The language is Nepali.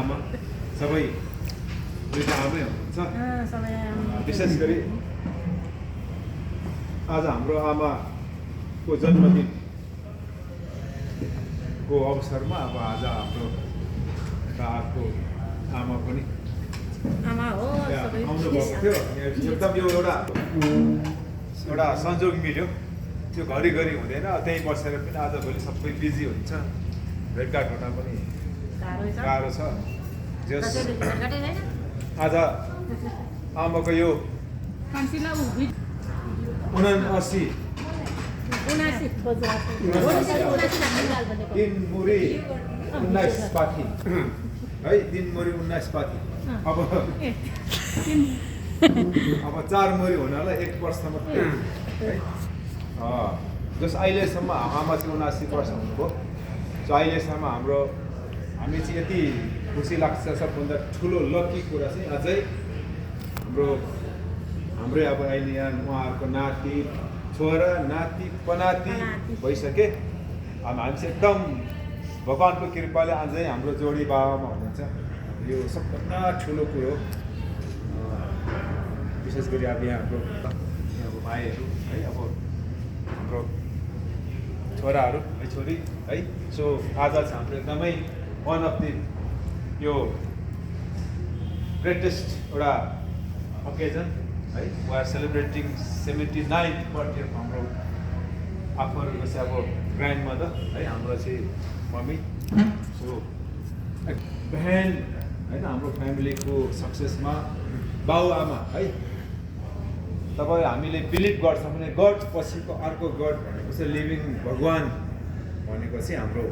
आमा सबै दुईटा आमै हुनुहुन्छ। विशेष गरी आज हाम्रो आमाको जन्मदिनको अवसरमा अब आज हाम्रो दाको आमा पनि आउनु भएको थियो। एकदम यो एउटा संयोग मिल्यो, त्यो घरिघरि हुँदैन। त्यही बसेर पनि आज भोलि सबै बिजी हुन्छ, भेटघाट हुन पनि गाह्रो छ। आज आमाको यो 79 दिनमुरी 19 पाथी है, दिनमुरी 19 पाथी। अब 4 मुरी हुनलाई 1 वर्ष मात्रै है। जस अहिलेसम्म आमा चाहिँ 79 वर्ष हुनुभयो। सो अहिलेसम्म हामी चाहिँ यति खुसी लाग्छ। सबभन्दा ठुलो लकी कुरा चाहिँ अझै हाम्रै अब अहिले यहाँ उहाँहरूको नाति छोरा नाति पनाति भइसके। अब हामी चाहिँ एकदम भगवान्को कृपाले अझै हाम्रो जोडी बाबामा हुनुहुन्छ, यो सबभन्दा ठुलो कुरो। विशेष गरी अब यहाँको भाइहरू है, अब हाम्रो छोराहरू है, छोरी है। सो आज चाहिँ हाम्रो एकदमै वान अफ द यो ग्रेटेस्ट एउटा ओकेजन है। We are celebrating 79th birthday हाम्रो आफूहरूको चाहिँ अब ग्रान्ड मदर है, हाम्रो चाहिँ मम्मी। सो बहन होइन, हाम्रो फ्यामिलीको सक्सेसमा बाबुआमा है। तपाईँ हामीले बिलिभ गर्छौँ भने गड पछिको अर्को गड भनेको चाहिँ लिभिङ भगवान् भनेको चाहिँ हाम्रो